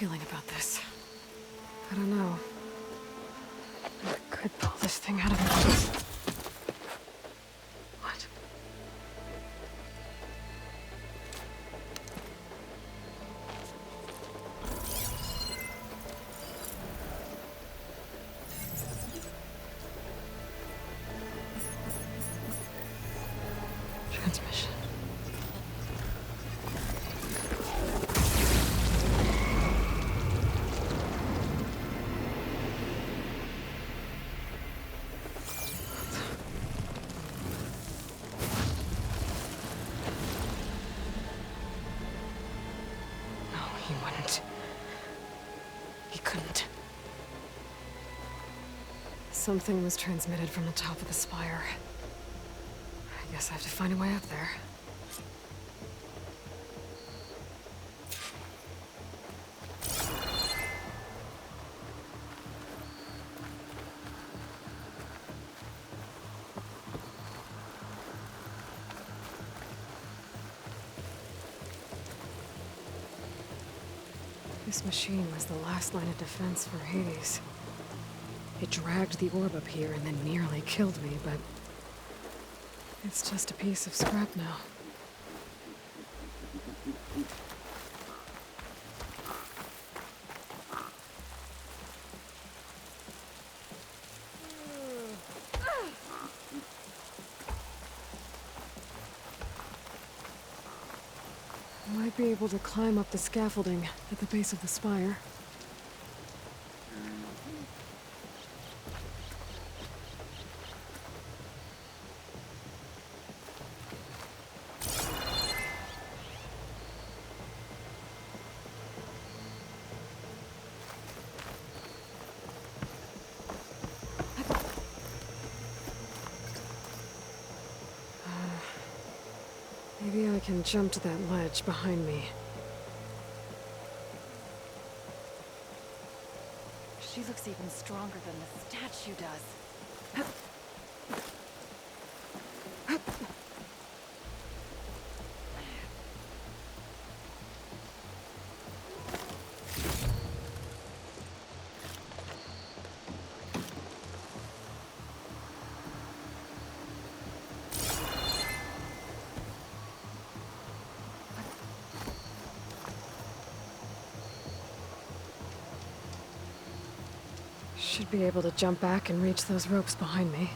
feeling about this. I don't know. I could pull this thing out of me. What? Transmission. He wouldn't. He couldn't. Something was transmitted from the top of the spire. I guess I have to find a way up there. This machine was the last line of defense for Hades. It dragged the orb up here and then nearly killed me, but it's just a piece of scrap now. Might be able to climb up the scaffolding at the base of the spire. Maybe I can jump to that ledge behind me. She looks even stronger than the statue does. Should be able to jump back and reach those ropes behind me.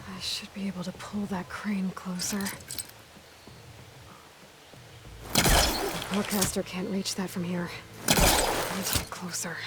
I should be able to pull that crane closer. The forecaster can't reach that from here. I need to get closer.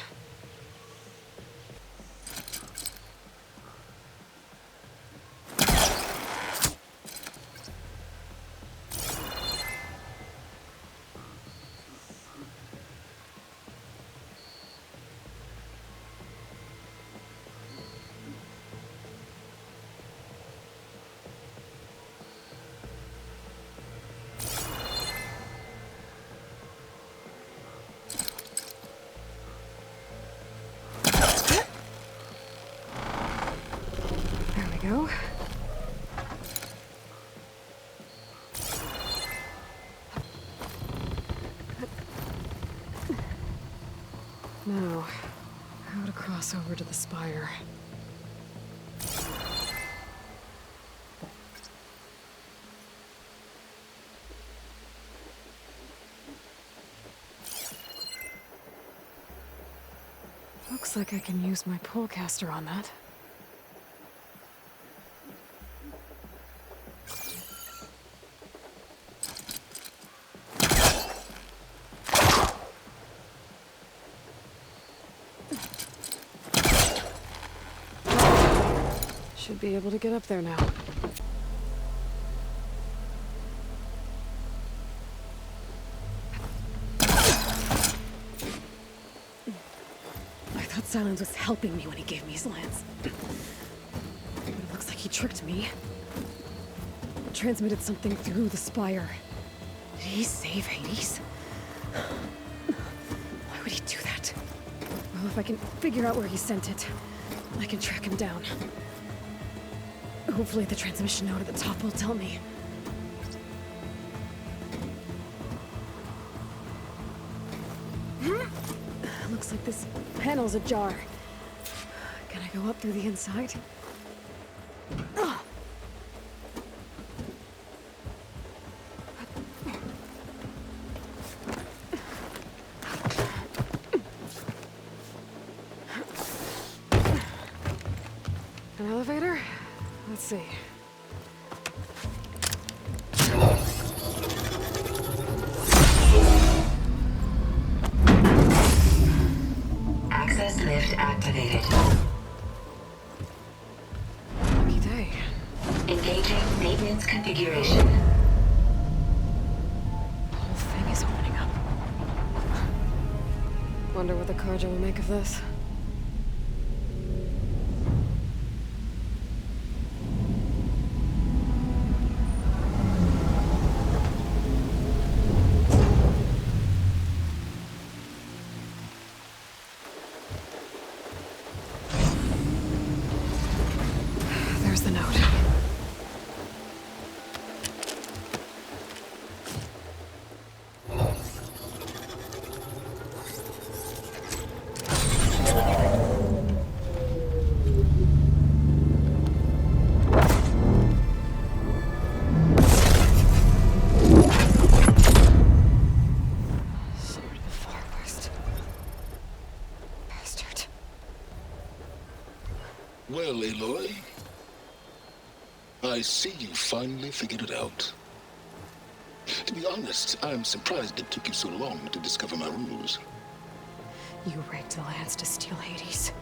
Go. Now, how to cross over to the spire. Looks like I can use my pullcaster on that. Should be able to get up there now. I thought Silence was helping me when he gave me his lance. But it looks like he tricked me. Transmitted something through the spire. Did he save Hades? Why would he do that? Well, if I can figure out where he sent it, I can track him down. Hopefully the transmission node at the top will tell me. Looks like this panel's ajar. Can I go up through the inside? An elevator? Let's see. Access lift activated. Lucky day. Engaging maintenance configuration. The whole thing is opening up. Wonder what the Carja will make of this. There's the note. Sword of the Far West. Bastard. Well, Aloy, I see you finally figured it out. To be honest, I'm surprised it took you so long to discover my ruse. You rigged the lance to steal Hades.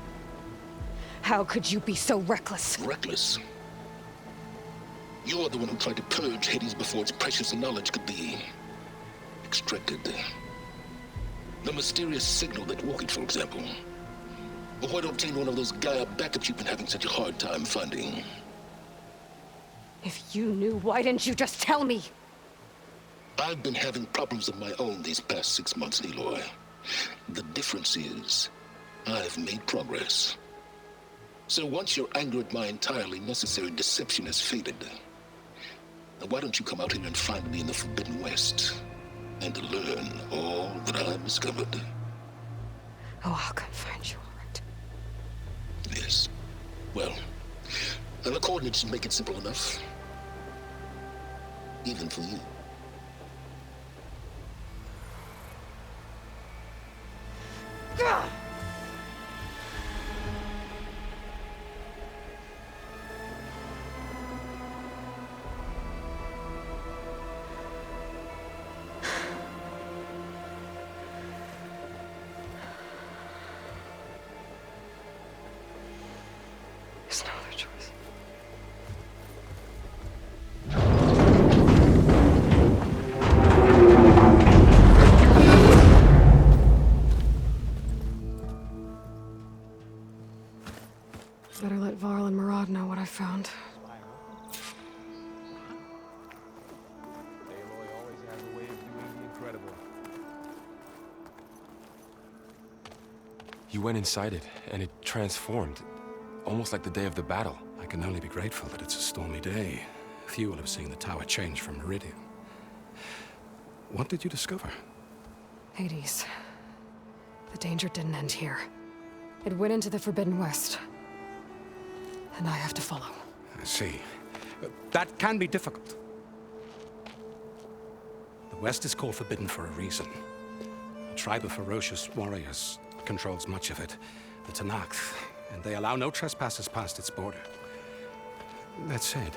How could you be so reckless? Reckless. You're the one who tried to purge Hades before its precious knowledge could be extracted. The mysterious signal that woke it, for example. Or why to obtain one of those Gaia backups you've been having such a hard time finding. If you knew, why didn't you just tell me? I've been having problems of my own these past 6 months, Aloy. The difference is, I've made progress. So once your anger at my entirely necessary deception has faded, why don't you come out here and find me in the Forbidden West, and learn all that I've discovered? Oh, I'll come find you, all right. Yes. Well, the coordinates should make it simple enough. Even for you. There's no other choice. Better let Varl and Murad know what I found. Aloy always has a way of doing the incredible. You went inside it, and it transformed, almost like the day of the battle. I can only be grateful that it's a stormy day. Few will have seen the tower change from Meridian. What did you discover? Hades. The danger didn't end here. It went into the Forbidden West. And I have to follow. I see. That can be difficult. The West is called Forbidden for a reason. A tribe of ferocious warriors controls much of it, the Tanakh, and they allow no trespassers past its border. That said,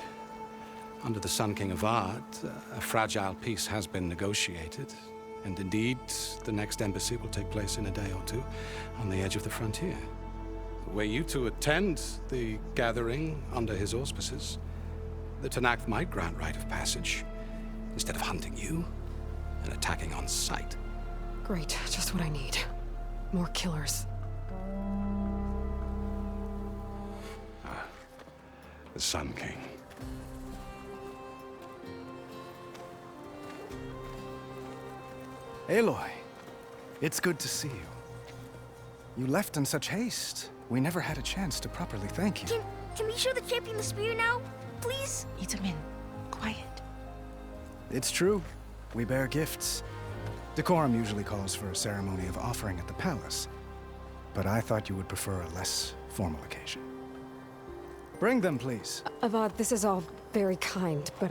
under the Sun King of Ard, a fragile peace has been negotiated, and indeed, the next embassy will take place in a day or two on the edge of the frontier. were you to attend the gathering under his auspices, the Tanakh might grant rite of passage, instead of hunting you and attacking on sight. Great, just what I need. More killers. The Sun King. Aloy, it's good to see you. You left in such haste. We never had a chance to properly thank you. Can we show the champion the spear now? Please? Itamin, quiet. It's true. We bear gifts. Decorum usually calls for a ceremony of offering at the palace, but I thought you would prefer a less formal occasion. Bring them, please. Avad, this is all very kind, but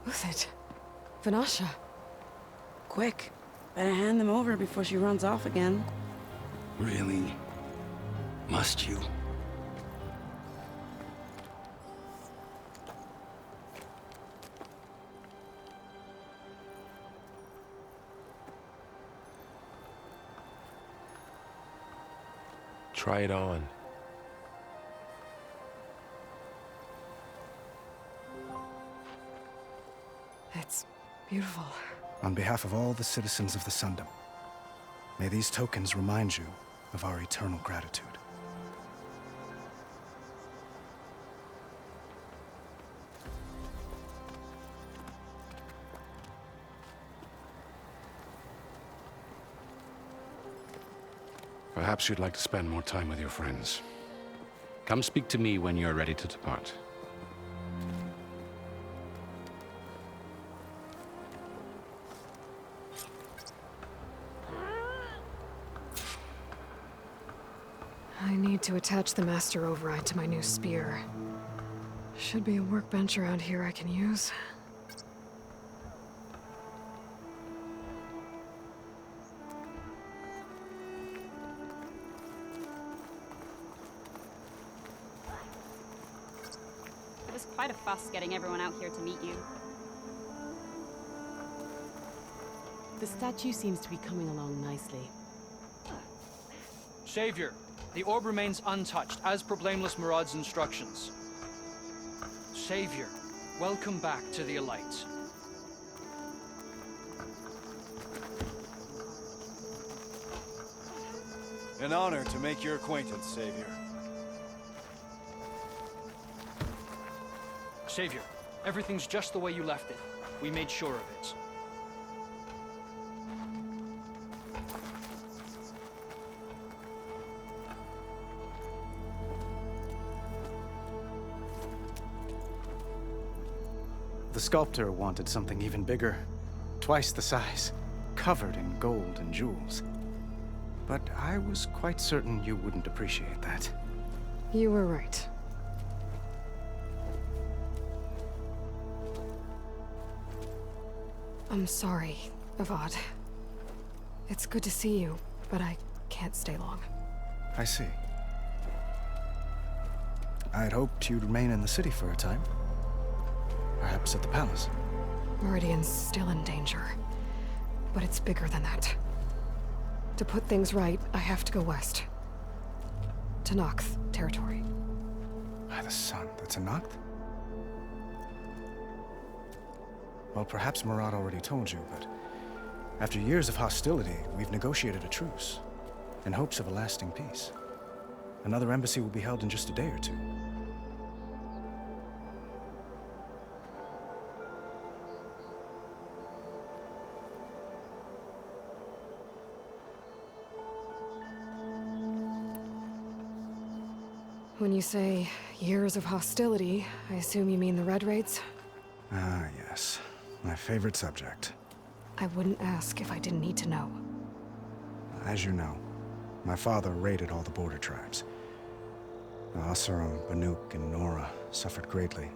Who's it? Vanasha. Quick. Better hand them over before she runs off again. Really? Must you? Try it on. It's beautiful. On behalf of all the citizens of the Sundom, may these tokens remind you of our eternal gratitude. Perhaps you'd like to spend more time with your friends. Come speak to me when you're ready to depart. I need to attach the Master Override to my new spear. Should be a workbench around here I can use. It was quite a fuss getting everyone out here to meet you. The statue seems to be coming along nicely. Savior, the orb remains untouched, as per Blameless Murad's instructions. Savior, welcome back to the Elite. An honor to make your acquaintance, Savior. Savior, everything's just the way you left it. We made sure of it. The sculptor wanted something even bigger, twice the size, covered in gold and jewels. But I was quite certain you wouldn't appreciate that. You were right. I'm sorry, Avad. It's good to see you, but I can't stay long. I see. I'd hoped you'd remain in the city for a time. Perhaps at the palace. Meridian's still in danger, but it's bigger than that. To put things right, I have to go west. Tanakh territory. By the sun, the Tanakh? Well, perhaps Murad already told you, but after years of hostility, we've negotiated a truce, in hopes of a lasting peace. Another embassy will be held in just a day or two. When you say years of hostility, I assume you mean the Red Raids? Ah, yes. My favorite subject. I wouldn't ask if I didn't need to know. As you know, my father raided all the border tribes. The Asuram, Banuk, and Nora suffered greatly,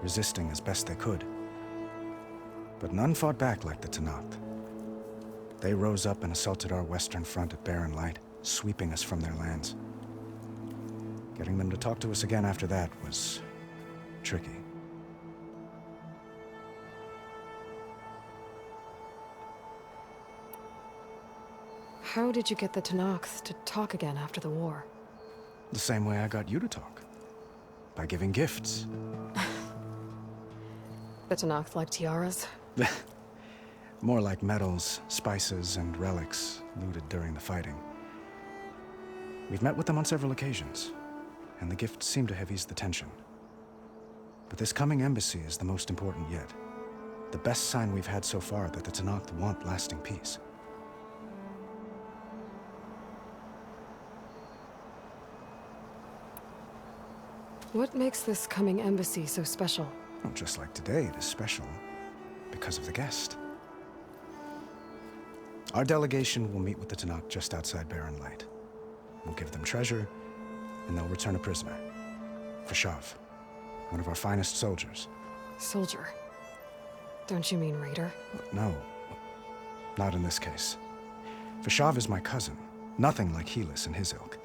resisting as best they could. But none fought back like the Tanakh. They rose up and assaulted our western front at Barren Light, sweeping us from their lands. Getting them to talk to us again after that was tricky. How did you get the Tanakh to talk again after the war? The same way I got you to talk. By giving gifts. The Tenakth like tiaras? More like medals, spices, and relics looted during the fighting. We've met with them on several occasions, and the gifts seem to have eased the tension. But this coming embassy is the most important yet. The best sign we've had so far that the Tenakth want lasting peace. What makes this coming embassy so special? Well, just like today, it is special because of the guest. Our delegation will meet with the Tenakth just outside Barren Light. We'll give them treasure, and they'll return a prisoner. Vashav, one of our finest soldiers. Soldier? Don't you mean raider? No, not in this case. Vashav is my cousin, nothing like Helis and his ilk.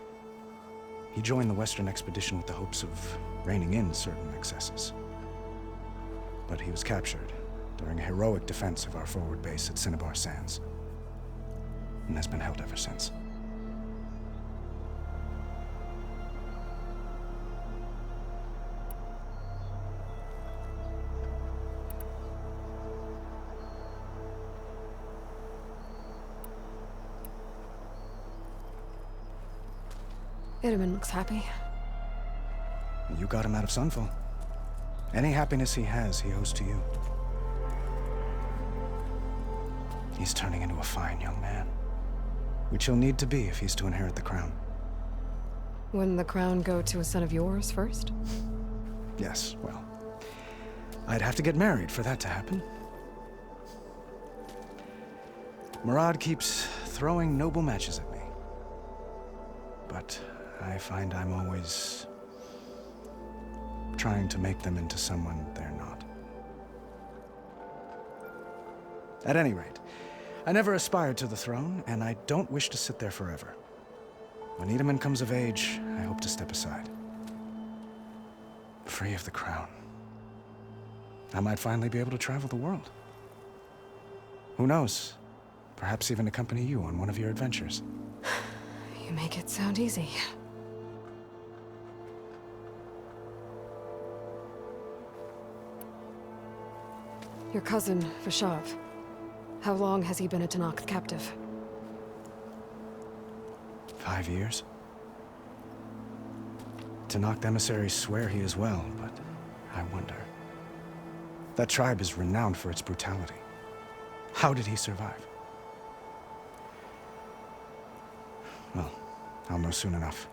He joined the Western expedition with the hopes of reining in certain excesses. But he was captured during a heroic defense of our forward base at Cinnabar Sands, and has been held ever since. Itaman looks happy. You got him out of Sunfall. Any happiness he has, he owes to you. He's turning into a fine young man, which he'll need to be if he's to inherit the crown. Wouldn't the crown go to a son of yours first? Yes, well, I'd have to get married for that to happen. Murad keeps throwing noble matches at me, but I find I'm always trying to make them into someone they're not. At any rate, I never aspired to the throne, and I don't wish to sit there forever. When Itaman comes of age, I hope to step aside. Free of the crown. I might finally be able to travel the world. Who knows? Perhaps even accompany you on one of your adventures. You make it sound easy. Your cousin, Vashav. How long has he been a Tenakth captive? 5 years. Tenakth emissaries swear he is well, but I wonder. That tribe is renowned for its brutality. How did he survive? Well, I'll know soon enough.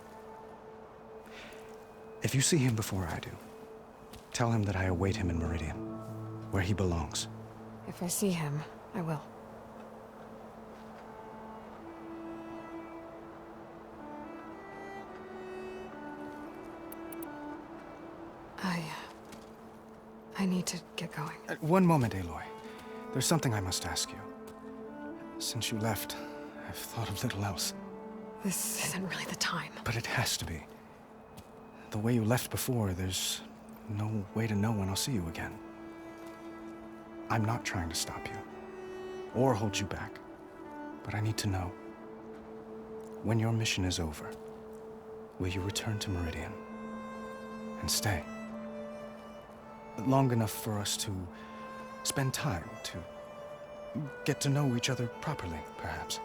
If you see him before I do, tell him that I await him in Meridian, where he belongs. If I see him, I will. I need to get going. One moment, Aloy. There's something I must ask you. Since you left, I've thought of little else. This isn't really the time. But it has to be. The way you left before, there's no way to know when I'll see you again. I'm not trying to stop you, or hold you back, but I need to know. When your mission is over, will you return to Meridian and stay? Long enough for us to spend time, to get to know each other properly, perhaps.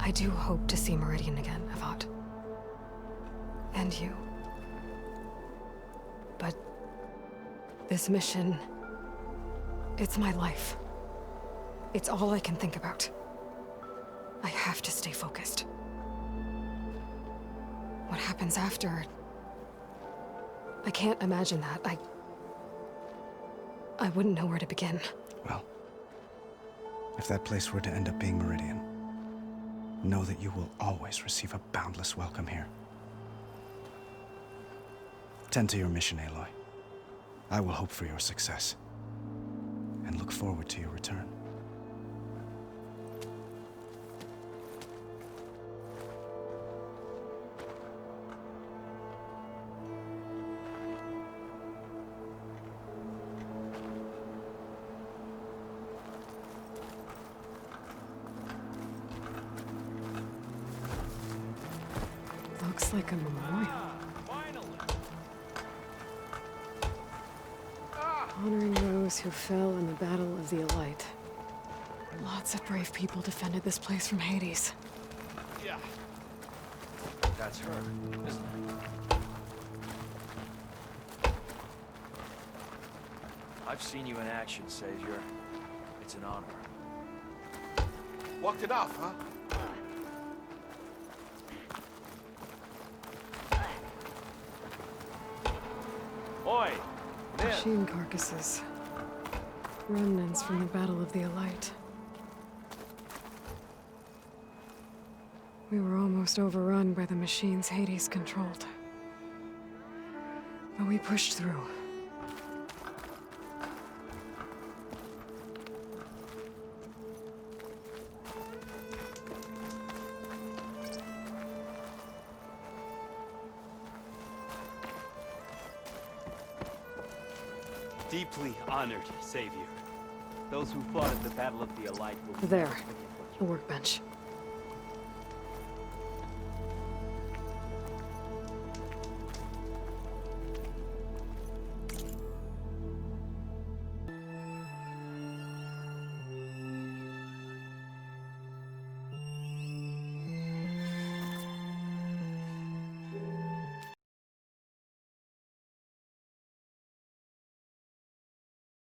I do hope to see Meridian again, Avad. And you. But this mission, it's my life. It's all I can think about. I have to stay focused. What happens after? I can't imagine that. I wouldn't know where to begin. Well, if that place were to end up being Meridian, know that you will always receive a boundless welcome here. Tend to your mission, Aloy. I will hope for your success, and look forward to your return. Looks like a memorial. Honoring those who fell in the Battle of the Elite. Lots of brave people defended this place from Hades. Yeah. That's her, isn't it? I've seen you in action, Savior. It's an honor. Walked it off, huh? Oi! Machine carcasses. Remnants from the Battle of the Elite. We were almost overrun by the machines Hades controlled. But we pushed through. Deeply honored, Savior. Those who fought at the Battle of the Elite will... There. A workbench.